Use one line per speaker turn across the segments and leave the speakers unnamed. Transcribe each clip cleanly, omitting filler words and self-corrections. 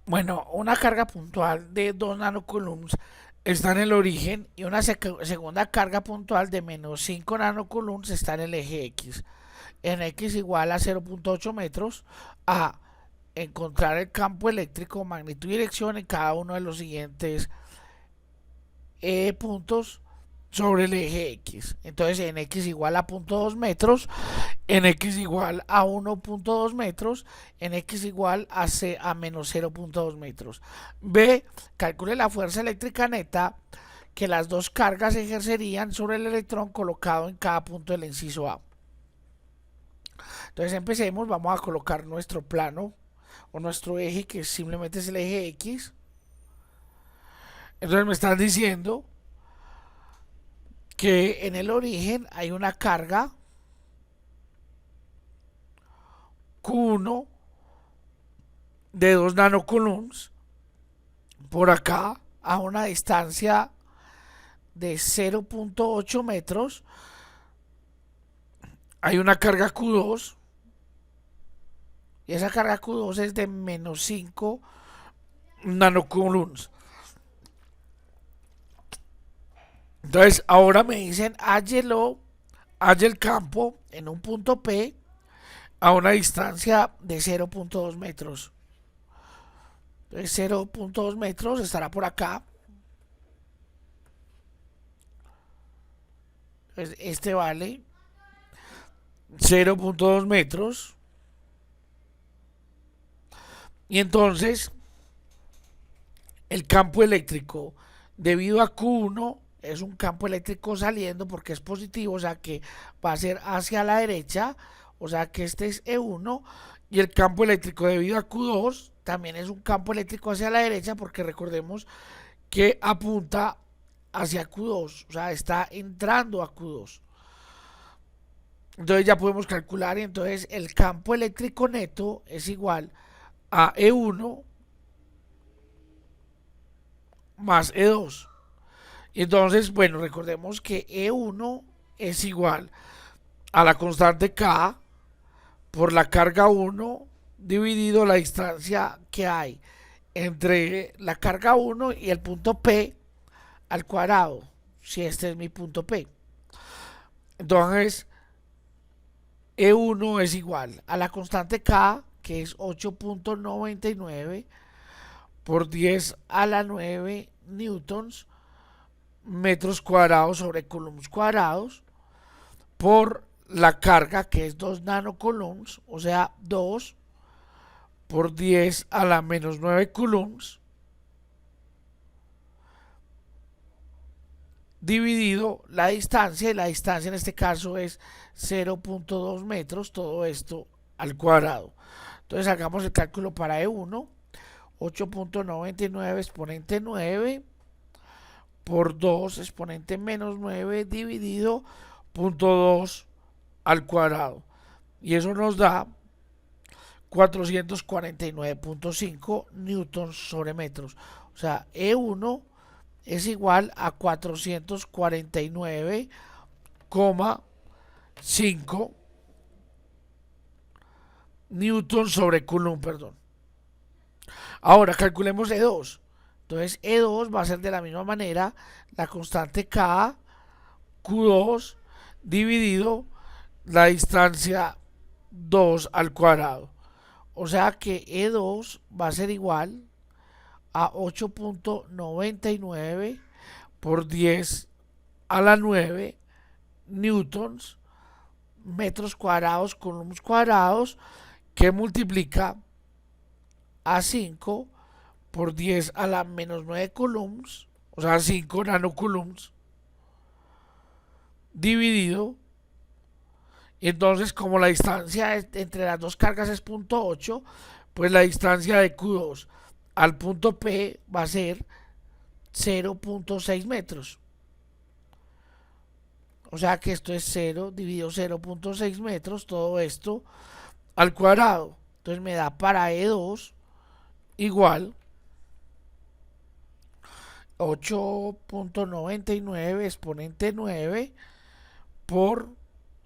Bueno, una carga puntual de 2 nanocoulombs está en el origen y una segunda carga puntual de menos 5 nanocoulombs está en el eje X. En X igual a 0.8 metros. A encontrar el campo eléctrico, magnitud y dirección en cada uno de los siguientes puntos sobre el eje X. Entonces en X igual a 0.2 metros, en X igual a 1.2 metros, en X igual a menos 0.2 metros. B, calcule la fuerza eléctrica neta que las dos cargas ejercerían sobre el electrón colocado en cada punto del inciso A. Entonces empecemos, vamos a colocar nuestro plano o nuestro eje, que simplemente es el eje X. Entonces me están diciendo que en el origen hay una carga Q1 de 2 nanocoulombs por acá a una distancia de 0.8 metros. Hay una carga Q2 y esa carga Q2 es de menos 5 nanocoulombs. Entonces ahora me dicen halle el campo en un punto P a una distancia de 0.2 metros. Entonces 0.2 metros estará por acá. Entonces este vale 0.2 metros. Y entonces el campo eléctrico, debido a Q1, es un campo eléctrico saliendo porque es positivo, o sea que va a ser hacia la derecha, o sea que este es E1, y el campo eléctrico debido a Q2 también es un campo eléctrico hacia la derecha porque recordemos que apunta hacia Q2, o sea, está entrando a Q2. Entonces ya podemos calcular, y entonces el campo eléctrico neto es igual a E1 más E2. Y entonces, bueno, recordemos que E1 es igual a la constante K por la carga 1 dividido la distancia que hay entre la carga 1 y el punto P al cuadrado, si este es mi punto P. Entonces, E1 es igual a la constante K, que es 8.99 por 10 a la 9 newtons metros cuadrados sobre coulombs cuadrados por la carga, que es 2 nanocoulombs, o sea 2 por 10 a la menos 9 coulombs dividido la distancia, y la distancia en este caso es 0.2 metros, todo esto al cuadrado. Entonces hagamos el cálculo para E1, 8.99 exponente 9 por 2 exponente menos 9 dividido 0.2 al cuadrado. Y eso nos da 449.5 newtons sobre metros. O sea, E1 es igual a 449,5 newtons sobre coulomb, perdón. Ahora calculemos E2. Entonces E2 va a ser de la misma manera la constante K, Q2 dividido la distancia 2 al cuadrado. O sea que E2 va a ser igual a 8.99 por 10 a la 9 newtons metros cuadrados coulombs cuadrados, que multiplica a 5 por 10 a la menos 9 coulombs, o sea 5 nanocoulombs dividido. Y entonces, como la distancia entre las dos cargas es 0.8, pues la distancia de Q2 al punto P va a ser 0.6 metros. O sea que esto es 0 dividido 0.6 metros, todo esto al cuadrado. Entonces me da para E2 igual 8.99 exponente 9 por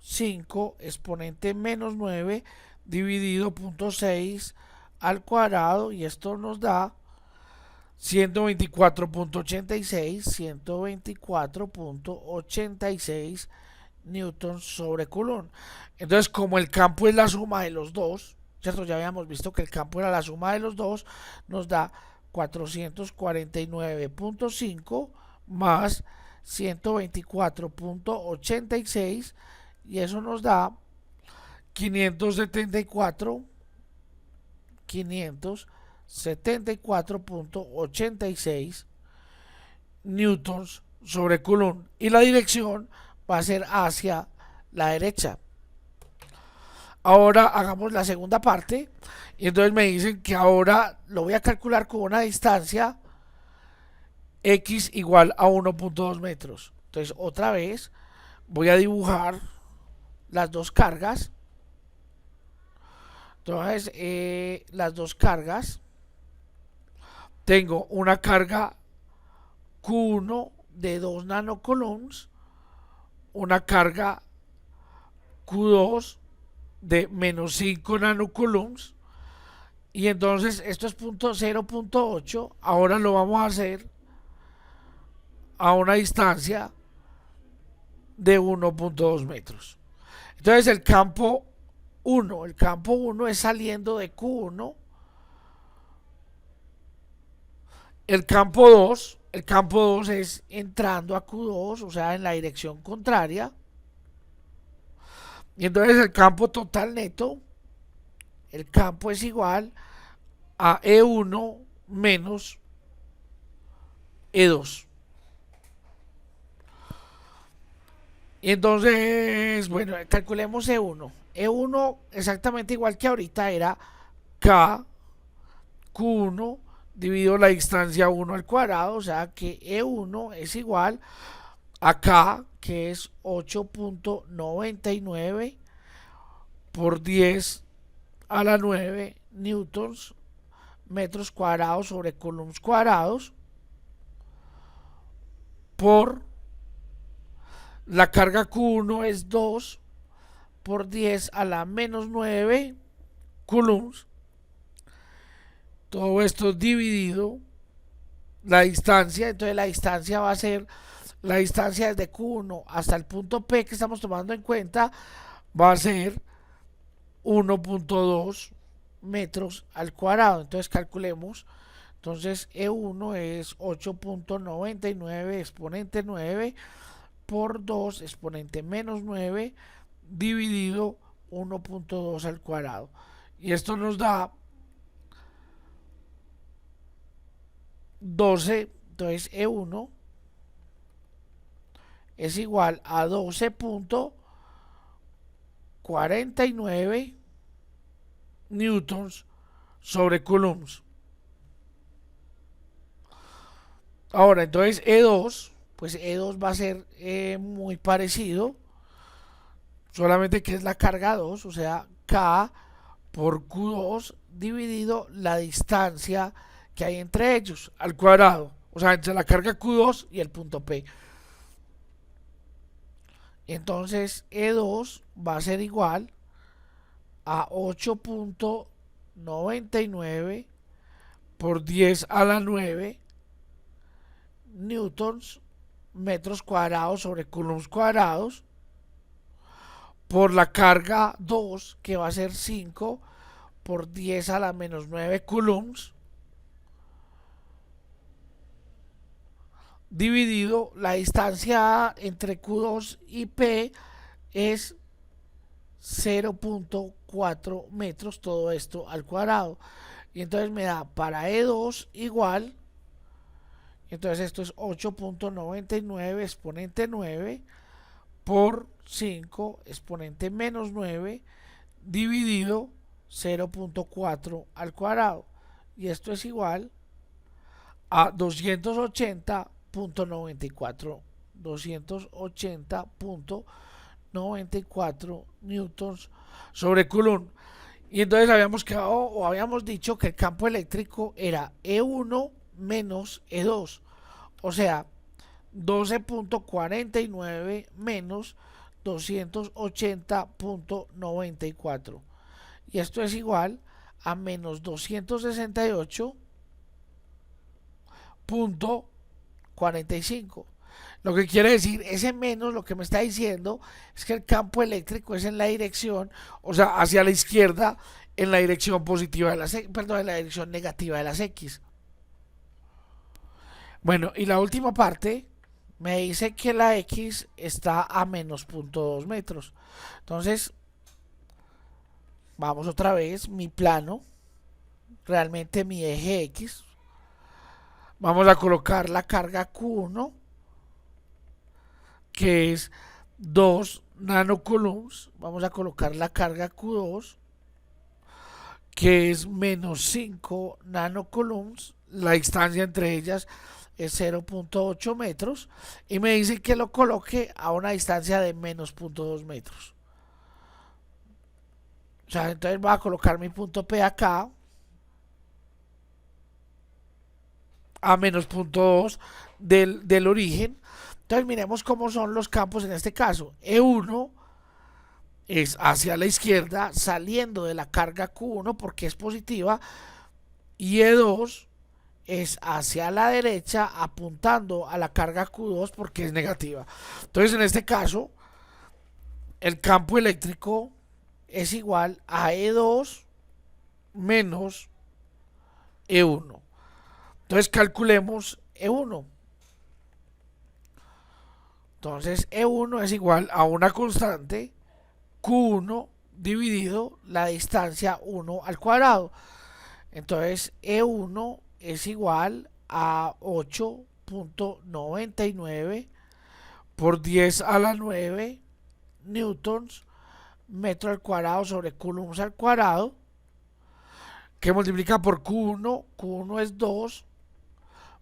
5 exponente menos 9 dividido 0.6 al cuadrado, y esto nos da 124.86 newtons sobre coulomb. Entonces, como el campo es la suma de los dos, ¿cierto? Ya habíamos visto que el campo era la suma de los dos, nos da 449.5 más 124.86, y eso nos da 574.86 newtons sobre coulomb, y la dirección va a ser hacia la derecha. Ahora hagamos la segunda parte, y entonces me dicen que ahora lo voy a calcular con una distancia x igual a 1.2 metros. Entonces otra vez voy a dibujar las dos cargas. Entonces las dos cargas, tengo una carga Q1 de 2 nanocoulombs, una carga Q2 de menos 5 nanocoulombs, y entonces esto es 0.8. Ahora lo vamos a hacer a una distancia de 1.2 metros. Entonces el campo 1 es saliendo de Q1. El campo 2 es entrando a Q2, o sea, en la dirección contraria. Y entonces el campo total neto, el campo es igual a E1 menos E2. Y entonces, bueno, calculemos E1. E1 exactamente igual que ahorita era K Q1 dividido la distancia 1 al cuadrado, o sea que E1 es igual a K, que es 8.99 por 10 a la 9 newtons metros cuadrados sobre coulombs cuadrados, por la carga Q1 es 2 por 10 a la menos 9 coulombs. Todo esto dividido la distancia, entonces la distancia va a ser la distancia desde Q1 hasta el punto P que estamos tomando en cuenta, va a ser 1.2 metros al cuadrado. Entonces calculemos. Entonces E1 es 8.99 exponente 9 por 2 exponente menos 9 dividido 1.2 al cuadrado. Y esto nos da 12. Entonces E1 es igual a 12.49 newtons sobre coulombs. Ahora, entonces E2, pues E2 va a ser muy parecido, solamente que es la carga 2, o sea, K por Q2 dividido la distancia que hay entre ellos al cuadrado, o sea, entre la carga Q2 y el punto P. Entonces E2 va a ser igual a 8.99 por 10 a la 9 newtons metros cuadrados sobre coulombs cuadrados, por la carga 2, que va a ser 5 por 10 a la menos 9 coulombs, dividido la distancia entre Q2 y P es 0.4 metros, todo esto al cuadrado. Y entonces me da para E2 igual, entonces esto es 8.99 exponente 9 por 5 exponente menos 9 dividido 0.4 al cuadrado. Y esto es igual a 280.94 newtons sobre coulomb. Y entonces habíamos quedado, o habíamos dicho, que el campo eléctrico era E1 menos E2, o sea, 12.49 menos 280.94, y esto es igual a menos 268.45. Lo que quiere decir, ese menos lo que me está diciendo es que el campo eléctrico es en la dirección, o sea, hacia la izquierda, en la dirección positiva de las perdón, en la dirección negativa de las X. Bueno, y la última parte me dice que la X está a menos 0.2 metros. Entonces, vamos otra vez, mi plano, realmente mi eje X. Vamos a colocar la carga Q1, que es 2 nanocoulombs. Vamos a colocar la carga Q2, que es menos 5 nanocoulombs. La distancia entre ellas es 0.8 metros. Y me dice que lo coloque a una distancia de menos 0.2 metros. O sea, entonces voy a colocar mi punto P acá, a menos 0.2 del origen. Entonces miremos cómo son los campos en este caso. E1 es hacia la izquierda, saliendo de la carga Q1 porque es positiva, y E2 es hacia la derecha, apuntando a la carga Q2 porque es negativa. Entonces en este caso, el campo eléctrico es igual a E2 menos E1. Entonces calculemos E1. Entonces E1 es igual a una constante Q1 dividido la distancia 1 al cuadrado. Entonces E1 es igual a 8.99 por 10 a la 9 newtons metro al cuadrado sobre coulombs al cuadrado, que multiplica por Q1. Q1 es 2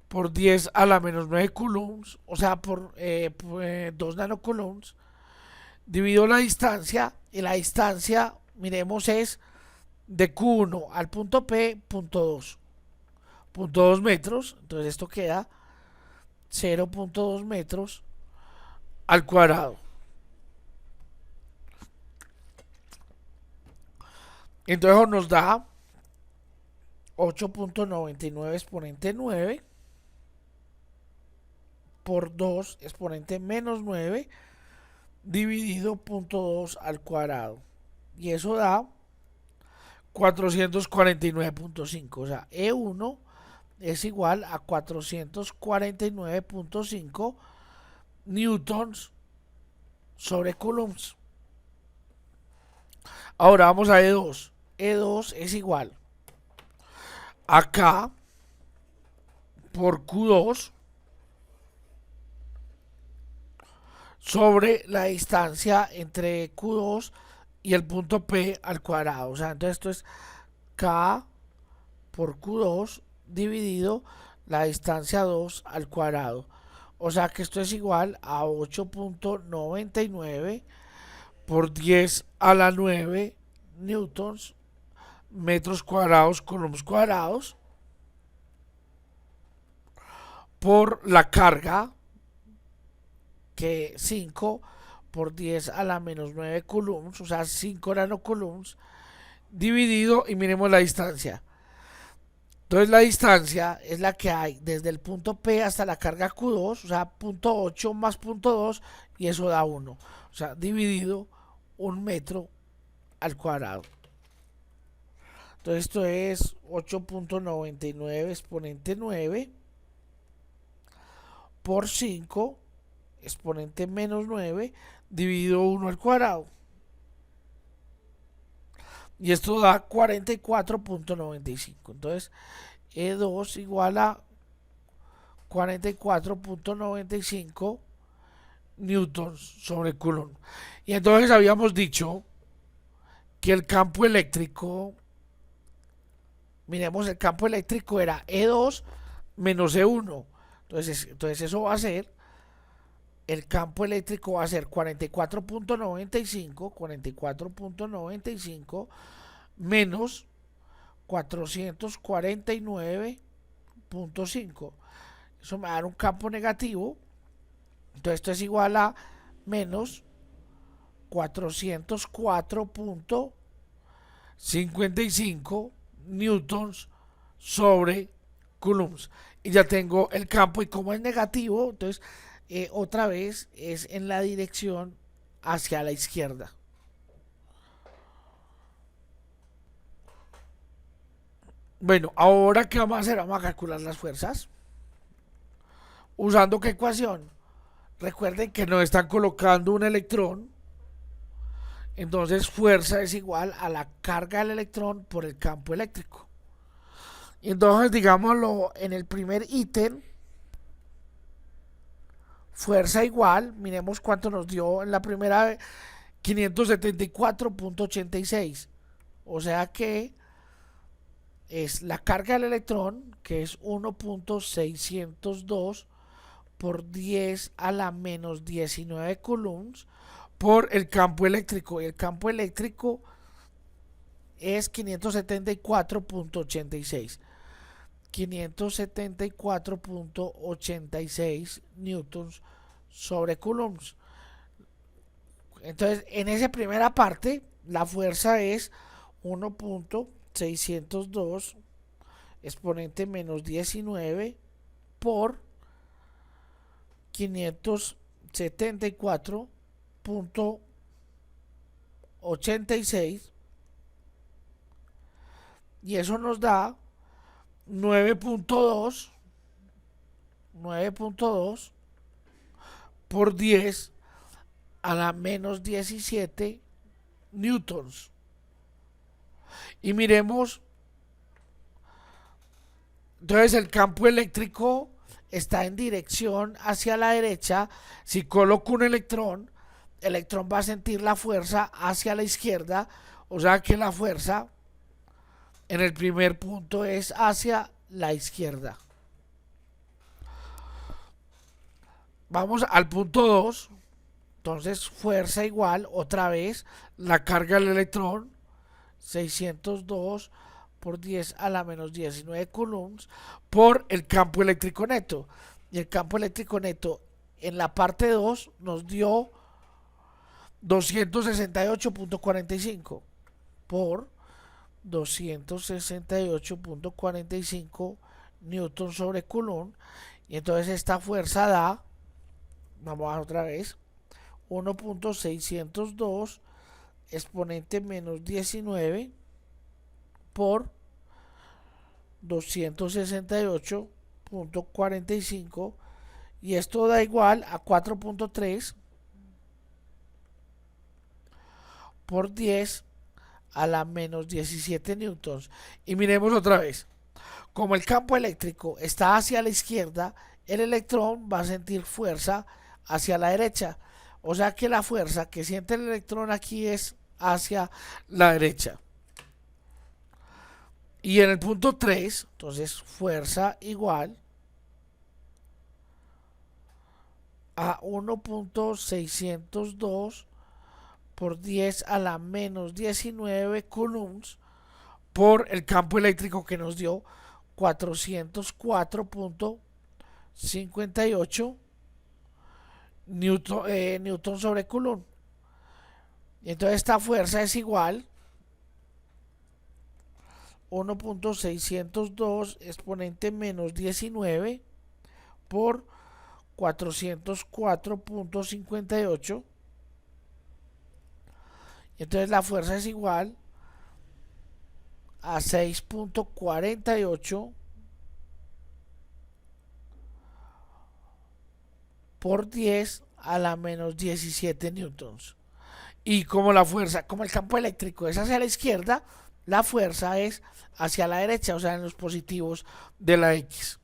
por 10 a la menos 9 coulombs, o sea, por 2 nanocoulombs, dividido la distancia, y la distancia, miremos, es de Q1 al punto P, .2 metros. Entonces esto queda 0.2 metros al cuadrado. Entonces nos da 8.99 exponente 9 por 2 exponente menos 9 dividido 0.2 al cuadrado. Y eso da 449.5. O sea, E1 es igual a 449.5 newtons sobre coulombs. Ahora vamos a E2. E2 es igual a K por Q2 sobre la distancia entre Q2 y el punto P al cuadrado. O sea, entonces esto es K por Q2 dividido la distancia 2 al cuadrado. O sea que esto es igual a 8.99 por 10 a la 9 newtons metros cuadrados coulombs cuadrados por la carga, que 5 por 10 a la menos 9 coulombs, o sea 5 nanocoulombs, dividido, y miremos la distancia. Entonces la distancia es la que hay desde el punto P hasta la carga Q2, o sea, 0.8 más 0.2, y eso da 1. O sea, dividido 1 metro al cuadrado. Entonces esto es 8.99 exponente 9 por 5 exponente menos 9 dividido 1 al cuadrado. Y esto da 44.95. Entonces E2 igual a 44.95 newtons sobre coulomb. Y entonces habíamos dicho que el campo eléctrico, miremos, el campo eléctrico era E2 menos E1. Entonces eso va a ser, el campo eléctrico va a ser 44.95 menos 449.5. Eso me va a dar un campo negativo. Entonces esto es igual a menos 404.55 newtons sobre coulombs. Y ya tengo el campo, y como es negativo, entonces otra vez es en la dirección hacia la izquierda. Bueno, ahora ¿qué vamos a hacer? Vamos a calcular las fuerzas. ¿Usando qué ecuación? Recuerden que nos están colocando un electrón. Entonces fuerza es igual a la carga del electrón por el campo eléctrico. Y entonces, digámoslo, en el primer ítem, fuerza igual, miremos cuánto nos dio en la primera, 574.86. O sea que es la carga del electrón, que es 1.602 por 10 a la menos 19 coulombs, por el campo eléctrico. Y el campo eléctrico es 574.86. 574.86 newtons sobre coulombs. Entonces, en esa primera parte, la fuerza es 1.602 exponente menos 19 por 574.86, y eso nos da 9.2 por 10 a la menos 17 newtons. Y miremos, entonces el campo eléctrico está en dirección hacia la derecha. Si coloco un electrón, el electrón va a sentir la fuerza hacia la izquierda, o sea que la fuerza en el primer punto es hacia la izquierda. Vamos al punto 2. Entonces fuerza igual, otra vez, la carga del electrón, 602 por 10 a la menos 19 coulombs, por el campo eléctrico neto. Y el campo eléctrico neto en la parte 2 nos dio 268.45 por 268.45 newton sobre coulomb. Y entonces esta fuerza da, vamos a otra vez, 1.602 exponente menos 19 por 268.45, y esto da igual a 4.3 por 10 a la menos 17 newtons. Y miremos otra vez, como el campo eléctrico está hacia la izquierda, el electrón va a sentir fuerza hacia la derecha, o sea que la fuerza que siente el electrón aquí es hacia la derecha. Y en el punto 3, entonces fuerza igual a 1.602 por 10 a la menos 19 coulombs por el campo eléctrico que nos dio 404.58 newton sobre coulomb. Y entonces esta fuerza es igual 1.602 exponente menos 19 por 404.58. Entonces la fuerza es igual a 6.48 por 10 a la menos 17 newtons. Y como la fuerza, como el campo eléctrico es hacia la izquierda, la fuerza es hacia la derecha, o sea, en los positivos de la X.